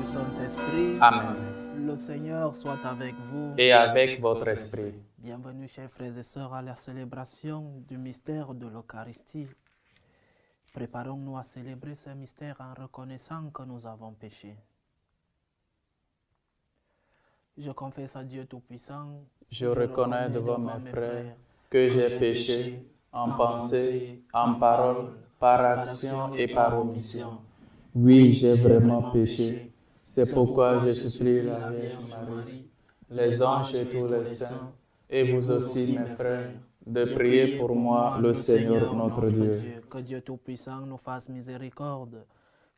Saint-Esprit. Amen. Le Seigneur soit avec vous. Et avec votre esprit. Bienvenue, chers frères et sœurs, à la célébration du mystère de l'Eucharistie. Préparons-nous à célébrer ce mystère en reconnaissant que nous avons péché. Je confesse à Dieu Tout-Puissant. Je reconnais devant mes frères que j'ai péché en pensée, en parole, par action et par omission. Oui, j'ai vraiment péché. C'est pourquoi je supplie la Vierge Marie, les anges et tous les saints, et vous aussi, mes frères, de prier pour moi, le Seigneur notre Dieu. Que Dieu Tout-Puissant nous fasse miséricorde,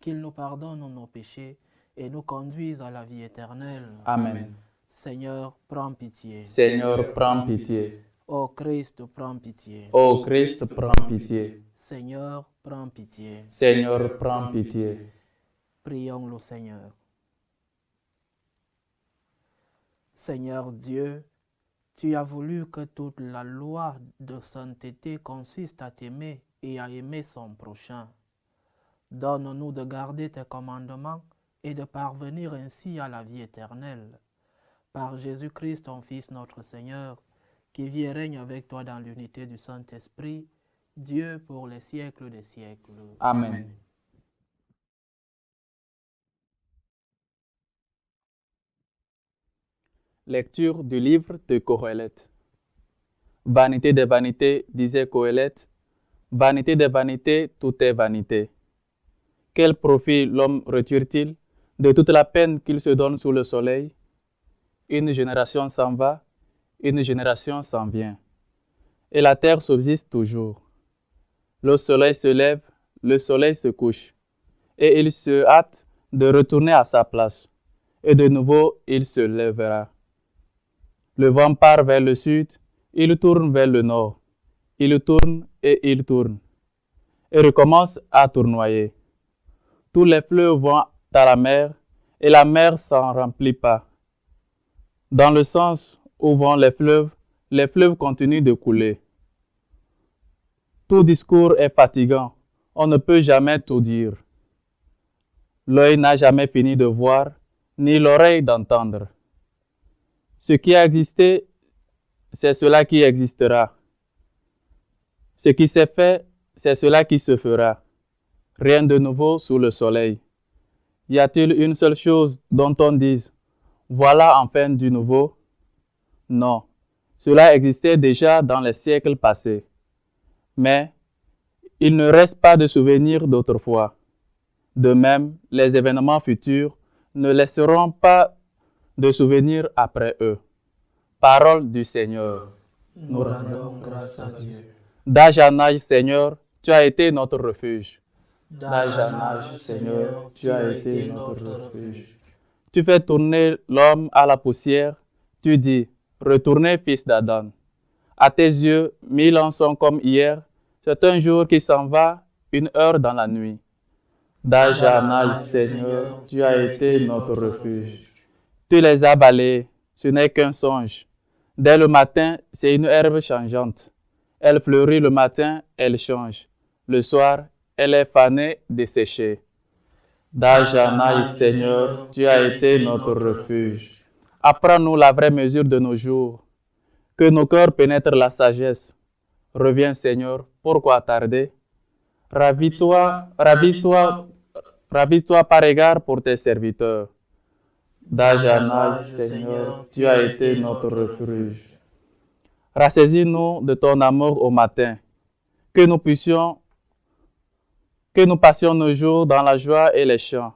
qu'il nous pardonne nos péchés et nous conduise à la vie éternelle. Amen. Seigneur, prends pitié. Seigneur, prends pitié. Ô Christ, prends pitié. Ô Christ, prends pitié. Seigneur, prends pitié. Seigneur, prends pitié. Prions le Seigneur. Seigneur Dieu, tu as voulu que toute la loi de sainteté consiste à t'aimer et à aimer son prochain. Donne-nous de garder tes commandements et de parvenir ainsi à la vie éternelle. Par Jésus-Christ, ton Fils, notre Seigneur, qui vit et règne avec toi dans l'unité du Saint-Esprit, Dieu pour les siècles des siècles. Amen. Lecture du livre de Qoheleth. Vanité des vanités, disait Qoheleth, vanité des vanités, tout est vanité. Quel profit l'homme retire-t-il de toute la peine qu'il se donne sous le soleil? Une génération s'en va, une génération s'en vient, et la terre subsiste toujours. Le soleil se lève, le soleil se couche, et il se hâte de retourner à sa place, et de nouveau il se lèvera. Le vent part vers le sud, il tourne vers le nord, il tourne, et recommence à tournoyer. Tous les fleuves vont à la mer, et la mer s'en remplit pas. Dans le sens où vont les fleuves continuent de couler. Tout discours est fatigant, on ne peut jamais tout dire. L'œil n'a jamais fini de voir, ni l'oreille d'entendre. Ce qui a existé, c'est cela qui existera. Ce qui s'est fait, c'est cela qui se fera. Rien de nouveau sous le soleil. Y a-t-il une seule chose dont on dise, voilà enfin du nouveau? Non, cela existait déjà dans les siècles passés. Mais il ne reste pas de souvenirs d'autrefois. De même, les événements futurs ne laisseront pas de souvenirs après eux. Parole du Seigneur. Nous rendons grâce à Dieu. D'âge en âge, Seigneur, tu as été notre refuge. D'âge en âge, Seigneur, tu as été notre refuge. Tu fais tourner l'homme à la poussière. Tu dis, retournez, fils d'Adam. À tes yeux, 1000 ans sont comme hier. C'est un jour qui s'en va, une heure dans la nuit. D'âge en âge, Seigneur, tu as été notre refuge. Tu les as balayés, ce n'est qu'un songe. Dès le matin, c'est une herbe changeante. Elle fleurit le matin, elle change. Le soir, elle est fanée, desséchée. D'âge en âge, Seigneur, tu as été notre refuge. Apprends-nous la vraie mesure de nos jours. Que nos cœurs pénètrent la sagesse. Reviens, Seigneur, pourquoi tarder? Ravis-toi par égard pour tes serviteurs. D'âge en âge, Seigneur, tu as été notre refuge. Rassaisis-nous de ton amour au matin, que nous passions nos jours dans la joie et les chants,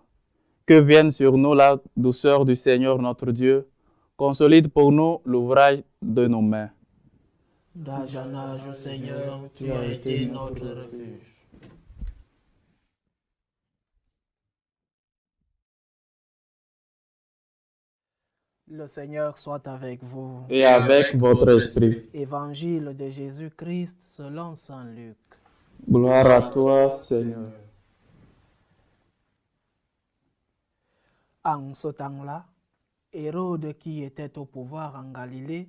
que vienne sur nous la douceur du Seigneur notre Dieu, consolide pour nous l'ouvrage de nos mains. D'âge en âge, Seigneur, tu as été notre refuge. Le Seigneur soit avec vous. Et avec votre esprit. Évangile de Jésus-Christ selon saint Luc. Gloire à toi, Seigneur. En ce temps-là, Hérode, qui était au pouvoir en Galilée,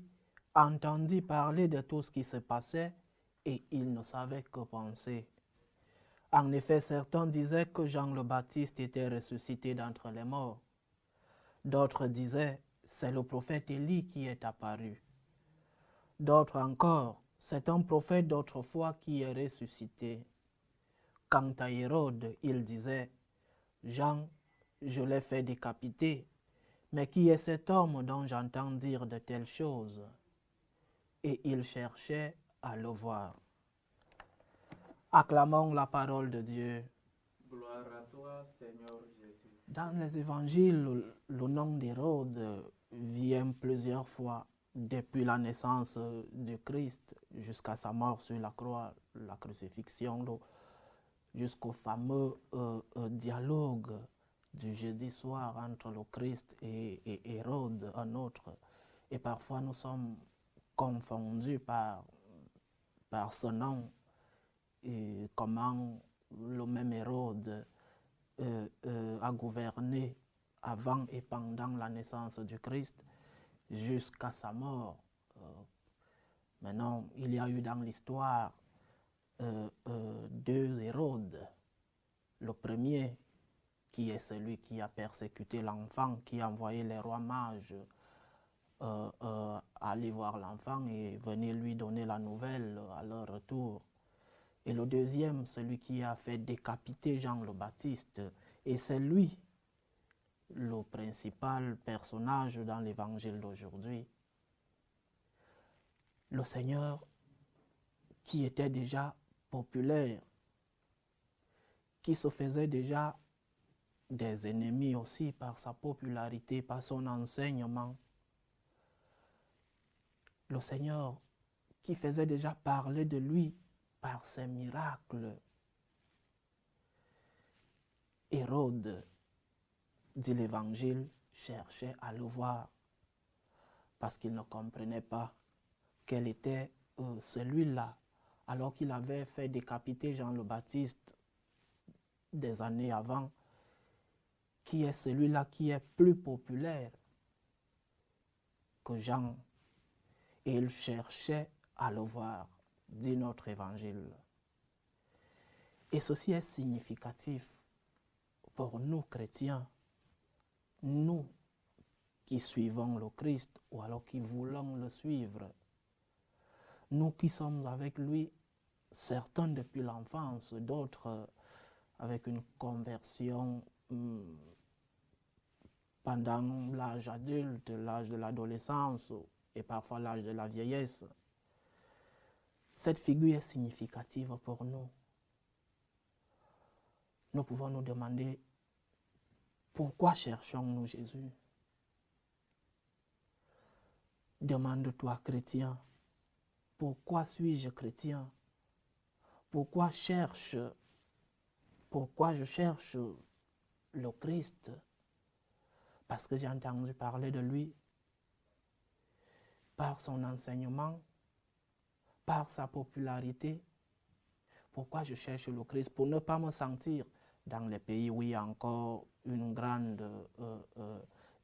entendit parler de tout ce qui se passait et il ne savait que penser. En effet, certains disaient que Jean le Baptiste était ressuscité d'entre les morts. D'autres disaient, c'est le prophète Élie qui est apparu. D'autres encore, c'est un prophète d'autrefois qui est ressuscité. Quant à Hérode, il disait, Jean, je l'ai fait décapiter, mais qui est cet homme dont j'entends dire de telles choses? Et il cherchait à le voir. Acclamons la parole de Dieu. Gloire à toi, Seigneur Jésus. Dans les évangiles, le nom d'Hérode vient plusieurs fois depuis la naissance du Christ jusqu'à sa mort sur la croix, la crucifixion, jusqu'au fameux dialogue du jeudi soir entre le Christ et Hérode, un autre. Et parfois nous sommes confondus par ce nom et comment le même Hérode a gouverné avant et pendant la naissance du Christ jusqu'à sa mort. Maintenant, il y a eu dans l'histoire deux Hérodes. Le premier, qui est celui qui a persécuté l'enfant, qui a envoyé les rois mages aller voir l'enfant et venir lui donner la nouvelle à leur retour. Et le deuxième, celui qui a fait décapiter Jean le Baptiste. Et c'est lui le principal personnage dans l'évangile d'aujourd'hui. Le Seigneur qui était déjà populaire, qui se faisait déjà des ennemis aussi par sa popularité, par son enseignement. Le Seigneur qui faisait déjà parler de lui par ses miracles. Hérode, dit l'Évangile, cherchait à le voir parce qu'il ne comprenait pas quel était celui-là, alors qu'il avait fait décapiter Jean le Baptiste des années avant, qui est celui-là qui est plus populaire que Jean. Et il cherchait à le voir, dit notre Évangile. Et ceci est significatif pour nous chrétiens, nous qui suivons le Christ ou alors qui voulons le suivre. Nous qui sommes avec lui, certains depuis l'enfance, d'autres avec une conversion pendant l'âge adulte, l'âge de l'adolescence et parfois l'âge de la vieillesse. Cette figure est significative pour nous. Nous pouvons nous demander pourquoi cherchons-nous Jésus? Demande-toi, chrétien, pourquoi suis-je chrétien? Pourquoi je cherche le Christ? Parce que j'ai entendu parler de lui, par son enseignement, par sa popularité. Pourquoi je cherche le Christ? Pour ne pas me sentir dans les pays où il y a encore une grande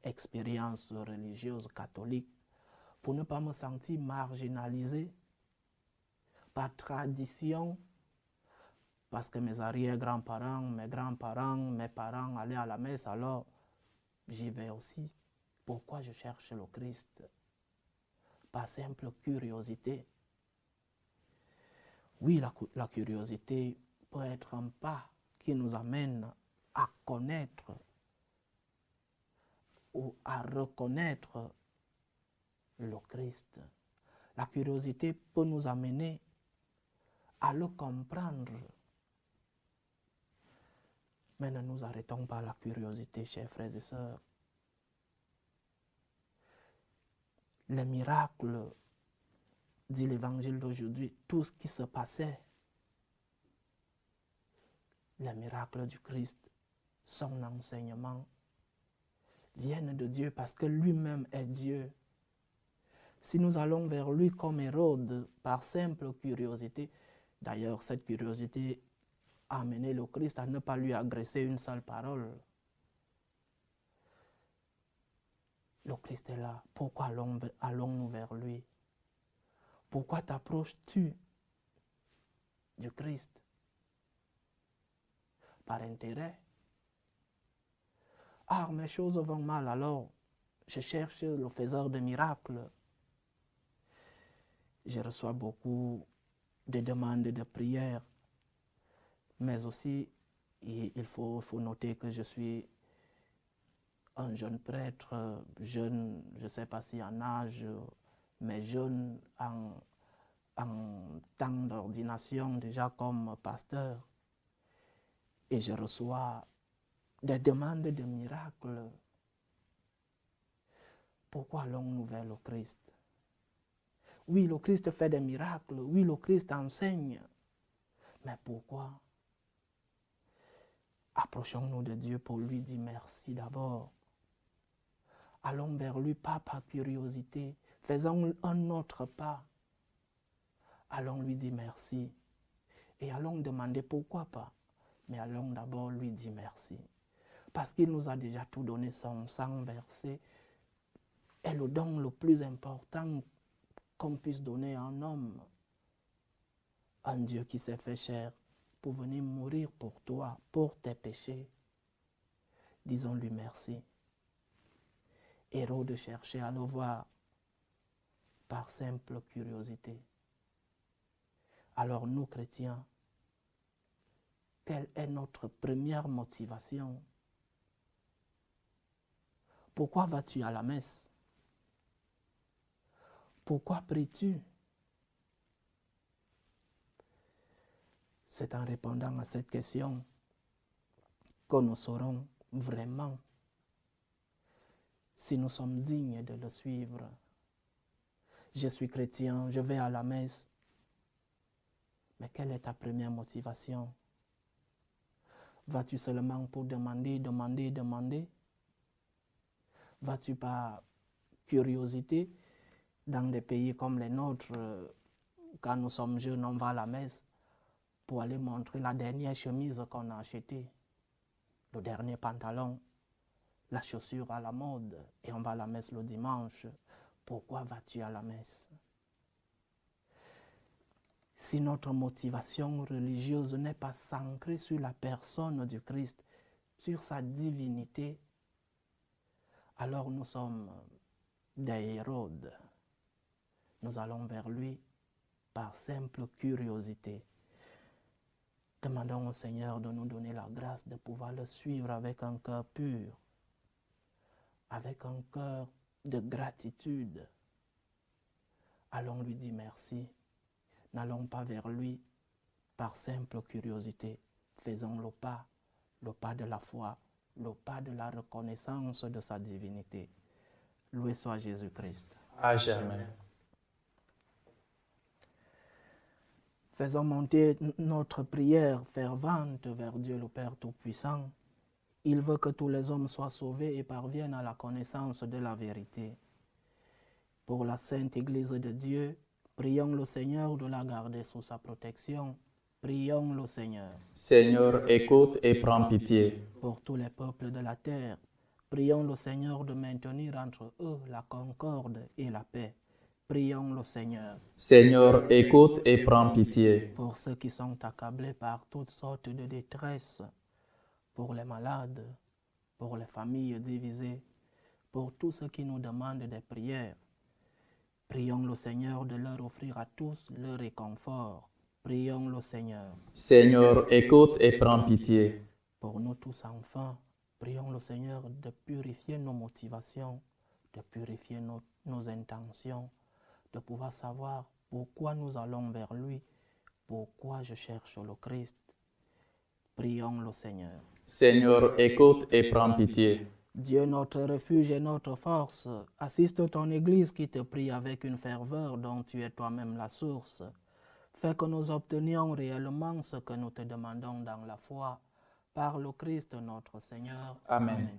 expérience religieuse catholique, pour ne pas me sentir marginalisé par tradition, parce que mes arrière-grands-parents, mes grands-parents, mes parents allaient à la messe, alors j'y vais aussi. Pourquoi je cherche le Christ? Par simple curiosité. Oui, la curiosité peut être un pas qui nous amène à connaître ou à reconnaître le Christ. La curiosité peut nous amener à le comprendre. Mais ne nous arrêtons pas à la curiosité, chers frères et sœurs. Les miracles, dit l'évangile d'aujourd'hui, tout ce qui se passait, les miracles du Christ, son enseignement, viennent de Dieu parce que lui-même est Dieu. Si nous allons vers lui comme Hérode, par simple curiosité, d'ailleurs cette curiosité a amené le Christ à ne pas lui agresser une seule parole. Le Christ est là. Pourquoi allons-nous vers lui? Pourquoi t'approches-tu du Christ? Par intérêt? Ah, mes choses vont mal, alors Je cherche le faiseur de miracles. Je reçois beaucoup de demandes de prière, mais aussi il faut noter que je suis un jeune prêtre, jeune, je ne sais pas si en âge, mais jeune en temps d'ordination déjà comme pasteur. Et je reçois des demandes de miracles. Pourquoi allons-nous vers le Christ? Oui, le Christ fait des miracles. Oui, le Christ enseigne. Mais pourquoi approchons-nous de Dieu pour lui dire merci d'abord? Allons vers lui pas par curiosité. Faisons un autre pas. Allons lui dire merci. Et allons demander pourquoi pas. Mais allons d'abord lui dire merci. Parce qu'il nous a déjà tout donné, son sang versé est le don le plus important qu'on puisse donner à un homme. Un Dieu qui s'est fait chair pour venir mourir pour toi, pour tes péchés. Disons-lui merci. Hérode cherchait à le voir par simple curiosité. Alors nous, chrétiens, quelle est notre première motivation? Pourquoi vas-tu à la messe? Pourquoi pries-tu? C'est en répondant à cette question que nous saurons vraiment si nous sommes dignes de le suivre. Je suis chrétien, je vais à la messe. Mais quelle est ta première motivation? Vas-tu seulement pour demander? Vas-tu par curiosité? Dans des pays comme les nôtres, quand nous sommes jeunes, on va à la messe pour aller montrer la dernière chemise qu'on a achetée, le dernier pantalon, la chaussure à la mode, et on va à la messe le dimanche. Pourquoi vas-tu à la messe? Si notre motivation religieuse n'est pas centrée sur la personne du Christ, sur sa divinité, alors nous sommes des Hérodes. Nous allons vers lui par simple curiosité. Demandons au Seigneur de nous donner la grâce de pouvoir le suivre avec un cœur pur, avec un cœur de gratitude. Allons lui dire merci. N'allons pas vers lui par simple curiosité. Faisons le pas de la foi, le pas de la reconnaissance de sa divinité. Loué soit Jésus-Christ. À jamais. Faisons monter notre prière fervente vers Dieu le Père Tout-Puissant. Il veut que tous les hommes soient sauvés et parviennent à la connaissance de la vérité. Pour la Sainte Église de Dieu, prions le Seigneur de la garder sous sa protection. Prions le Seigneur. Seigneur, écoute et prends pitié. Pour tous les peuples de la terre, prions le Seigneur de maintenir entre eux la concorde et la paix. Prions le Seigneur. Seigneur, écoute et prends pitié. Pour ceux qui sont accablés par toutes sortes de détresse, pour les malades, pour les familles divisées, pour tous ceux qui nous demandent des prières, prions le Seigneur de leur offrir à tous le réconfort. Prions le Seigneur. Seigneur, écoute et prends pitié. Pour nous tous enfin, prions le Seigneur de purifier nos motivations, de purifier nos intentions, de pouvoir savoir pourquoi nous allons vers lui, pourquoi je cherche le Christ. Prions le Seigneur. Seigneur, écoute et prends pitié. Dieu, notre refuge et notre force, assiste ton Église qui te prie avec une ferveur dont tu es toi-même la source. Fais que nous obtenions réellement ce que nous te demandons dans la foi, par le Christ notre Seigneur. Amen.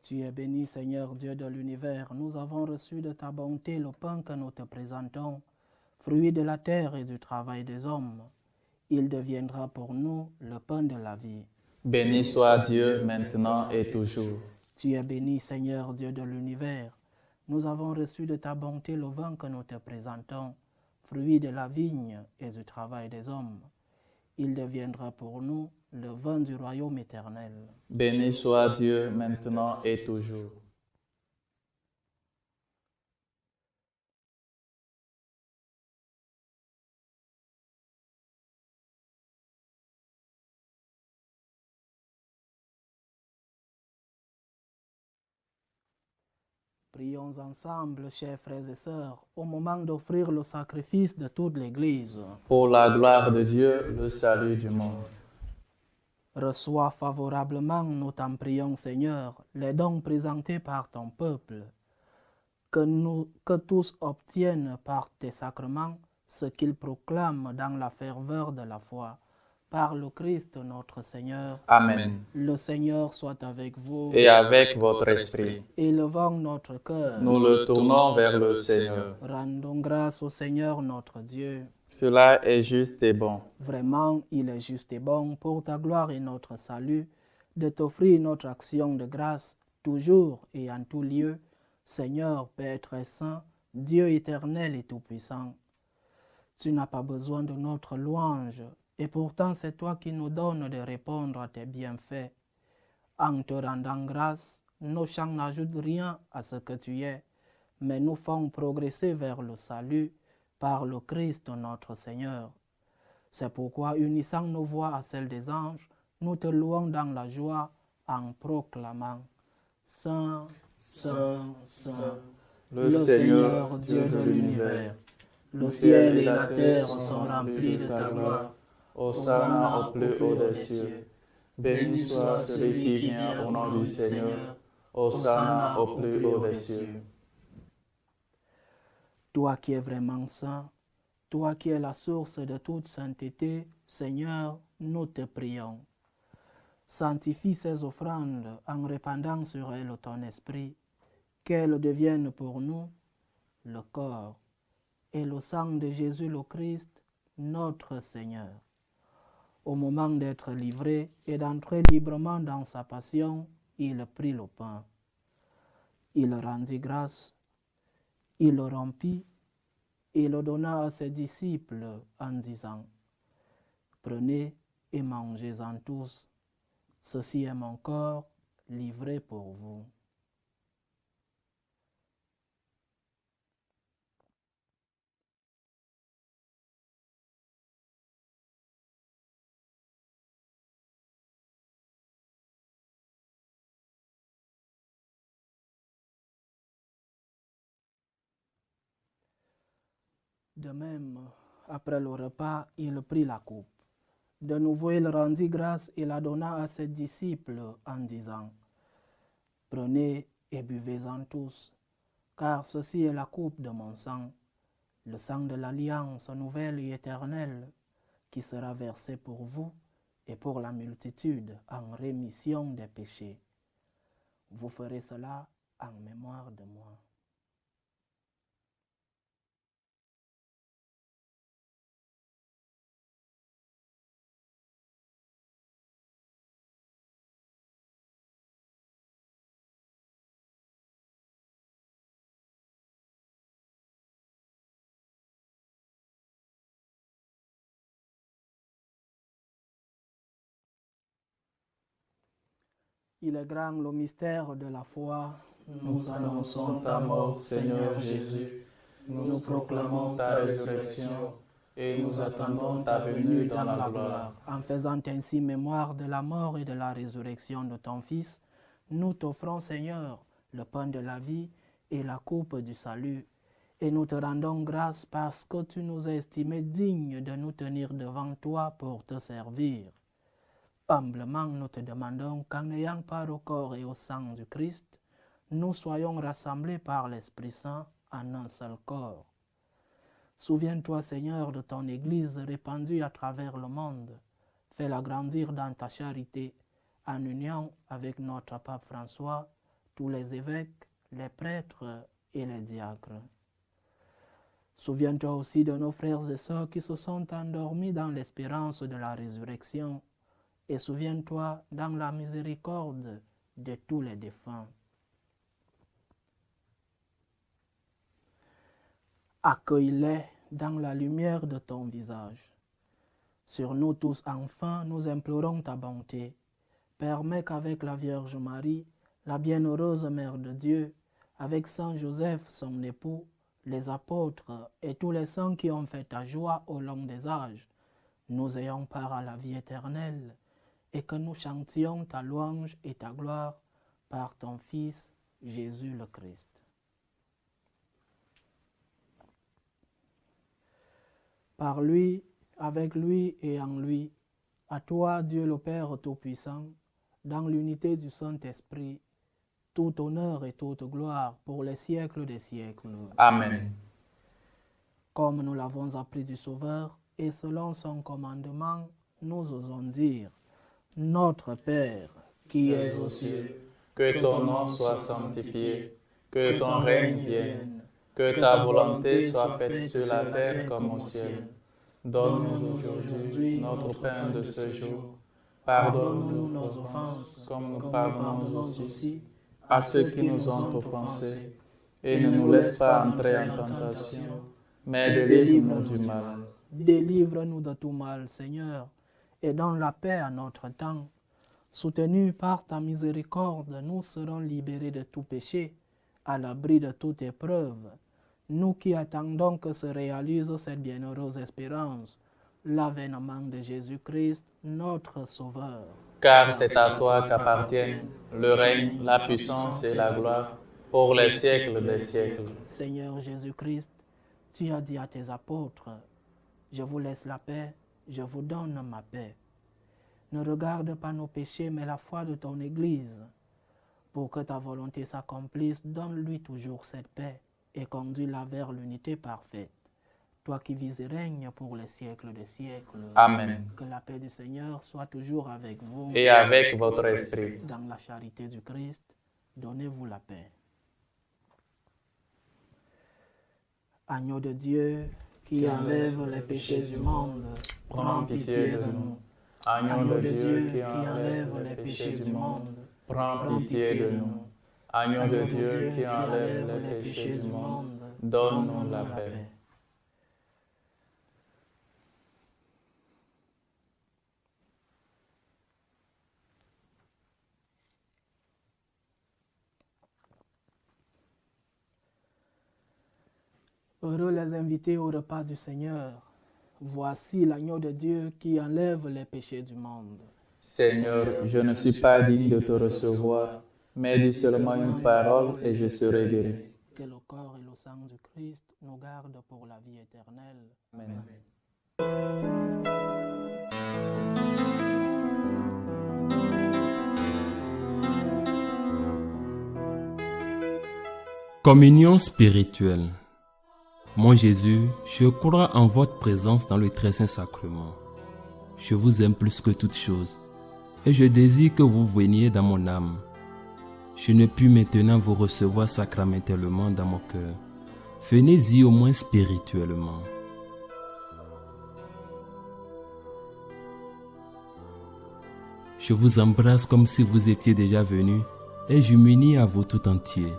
Tu es béni, Seigneur Dieu de l'univers. Nous avons reçu de ta bonté le pain que nous te présentons, fruit de la terre et du travail des hommes. Il deviendra pour nous le pain de la vie. Béni soit Dieu maintenant et toujours. Tu es béni, Seigneur Dieu de l'univers. Nous avons reçu de ta bonté le vin que nous te présentons, fruit de la vigne et du travail des hommes. Il deviendra pour nous le vin du royaume éternel. Béni soit Dieu maintenant et toujours. Prions ensemble, chers frères et sœurs, au moment d'offrir le sacrifice de toute l'Église. Pour la gloire de Dieu, le salut du monde. Reçois favorablement, nous t'en prions, Seigneur, les dons présentés par ton peuple. Que tous obtiennent par tes sacrements ce qu'ils proclament dans la ferveur de la foi. Par le Christ notre Seigneur. Amen. Le Seigneur soit avec vous. Et avec votre esprit. Élevons notre cœur. Nous le tournons vers le Seigneur. Rendons grâce au Seigneur notre Dieu. Cela est juste et bon. Vraiment, il est juste et bon pour ta gloire et notre salut de t'offrir notre action de grâce toujours et en tout lieu, Seigneur Père très saint, Dieu éternel et tout-puissant. Tu n'as pas besoin de notre louange, et pourtant c'est toi qui nous donnes de répondre à tes bienfaits. En te rendant grâce, nos chants n'ajoutent rien à ce que tu es, mais nous font progresser vers le salut par le Christ notre Seigneur. C'est pourquoi, unissant nos voix à celles des anges, nous te louons dans la joie en proclamant « Saint, Saint, Saint, le Seigneur Dieu de l'univers. Le ciel et la terre sont remplis de ta gloire. Hosanna au plus haut des cieux. Béni soit celui qui vient au nom du Seigneur. Hosanna au plus haut des cieux. » Toi qui es vraiment saint, toi qui es la source de toute sainteté, Seigneur, nous te prions. Sanctifie ces offrandes en répandant sur elles ton esprit, qu'elles deviennent pour nous le corps et le sang de Jésus le Christ, notre Seigneur. Au moment d'être livré et d'entrer librement dans sa passion, il prit le pain. Il rendit grâce, il le rompit et le donna à ses disciples en disant « Prenez et mangez-en tous, ceci est mon corps livré pour vous. » De même, après le repas, il prit la coupe. De nouveau, il rendit grâce et la donna à ses disciples en disant « Prenez et buvez-en tous, car ceci est la coupe de mon sang, le sang de l'alliance nouvelle et éternelle, qui sera versé pour vous et pour la multitude en rémission des péchés. Vous ferez cela en mémoire de moi. » Il est grand le mystère de la foi. Nous annonçons ta mort, Seigneur Jésus. Nous proclamons ta résurrection et nous attendons ta venue dans la gloire. En faisant ainsi mémoire de la mort et de la résurrection de ton Fils, nous t'offrons, Seigneur, le pain de la vie et la coupe du salut. Et nous te rendons grâce parce que tu nous as estimés dignes de nous tenir devant toi pour te servir. Humblement, nous te demandons qu'en ayant part au corps et au sang du Christ, nous soyons rassemblés par l'Esprit Saint en un seul corps. Souviens-toi, Seigneur, de ton Église répandue à travers le monde. Fais-la grandir dans ta charité, en union avec notre pape François, tous les évêques, les prêtres et les diacres. Souviens-toi aussi de nos frères et sœurs qui se sont endormis dans l'espérance de la résurrection, et souviens-toi dans la miséricorde de tous les défunts. Accueille-les dans la lumière de ton visage. Sur nous tous enfin, nous implorons ta bonté. Permets qu'avec la Vierge Marie, la bienheureuse Mère de Dieu, avec Saint Joseph, son époux, les apôtres et tous les saints qui ont fait ta joie au long des âges, nous ayons part à la vie éternelle et que nous chantions ta louange et ta gloire par ton Fils, Jésus le Christ. Par lui, avec lui et en lui, à toi, Dieu le Père Tout-Puissant, dans l'unité du Saint-Esprit, tout honneur et toute gloire pour les siècles des siècles. Amen. Comme nous l'avons appris du Sauveur, et selon son commandement, nous osons dire, Notre Père, qui es aux cieux, que ton nom soit sanctifié, que ton règne vienne, que ta volonté soit faite sur la terre comme au ciel. Donne-nous aujourd'hui notre pain de ce jour. Pardonne-nous nos offenses, comme nous pardonnons aussi à ceux qui nous ont offensés. Et ne nous laisse pas entrer en tentation, mais délivre-nous du mal. Délivre-nous de tout mal, Seigneur, et donne la paix à notre temps. Soutenus par ta miséricorde, nous serons libérés de tout péché, à l'abri de toute épreuve. Nous qui attendons que se réalise cette bienheureuse espérance, l'avènement de Jésus-Christ, notre Sauveur. Car c'est à toi qu'appartiennent le règne, la puissance et la gloire pour les siècles des siècles. Seigneur Jésus-Christ, tu as dit à tes apôtres, « Je vous laisse la paix, je vous donne ma paix. » Ne regarde pas nos péchés, mais la foi de ton Église. Pour que ta volonté s'accomplisse, donne-lui toujours cette paix et conduis-la vers l'unité parfaite. Toi qui vis et règnes pour les siècles des siècles. Amen. Que la paix du Seigneur soit toujours avec vous. Et avec votre esprit. Dans la charité du Christ, donnez-vous la paix. Agneau de Dieu, qui enlève les péchés du monde, prends pitié de nous. Agneau de Dieu qui enlève les péchés du monde, prends pitié de nous. Agneau de Dieu qui enlève les péchés du monde, donne-nous la paix. Heureux les invités au repas du Seigneur. Voici l'agneau de Dieu qui enlève les péchés du monde. Seigneur, je ne suis pas digne de te recevoir, mais dis seulement une parole et je serai guéri. Que le corps et le sang du Christ nous gardent pour la vie éternelle. Amen. Communion spirituelle. Mon Jésus, je crois en votre présence dans le très saint sacrement. Je vous aime plus que toute chose, et je désire que vous veniez dans mon âme. Je ne puis maintenant vous recevoir sacramentellement dans mon cœur. Venez-y au moins spirituellement. Je vous embrasse comme si vous étiez déjà venu, et je m'unis à vous tout entier.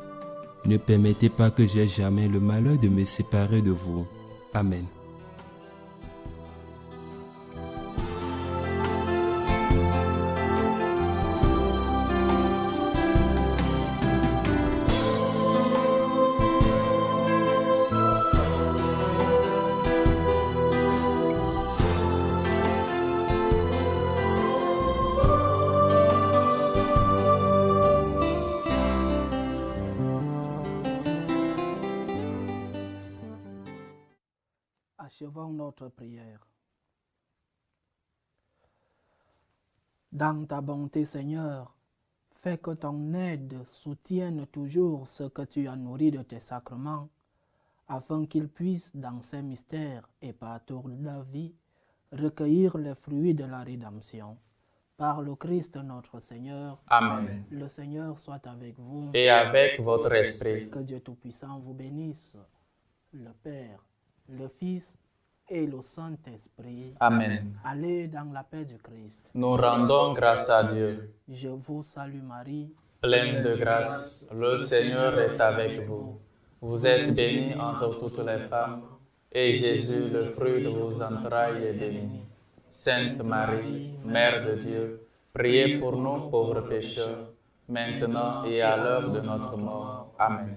Ne permettez pas que j'aie jamais le malheur de me séparer de vous. Amen. Achevons notre prière. Dans ta bonté, Seigneur, fais que ton aide soutienne toujours ce que tu as nourri de tes sacrements, afin qu'ils puissent, dans ces mystères et partout de la vie, recueillir les fruits de la rédemption. Par le Christ notre Seigneur. Amen. Le Seigneur soit avec vous. Et avec votre esprit. Que Dieu Tout-Puissant vous bénisse, le Père, le Fils et le Saint-Esprit. Amen. Allez dans la paix du Christ. Nous rendons grâce à Dieu. Je vous salue Marie, Pleine de grâce, le Seigneur est avec vous. Vous êtes bénie entre toutes les femmes, et Jésus, le fruit de vos entrailles, est béni. Sainte Marie, Mère de Dieu, priez pour nous pauvres pécheurs, maintenant et à l'heure de notre mort. Amen.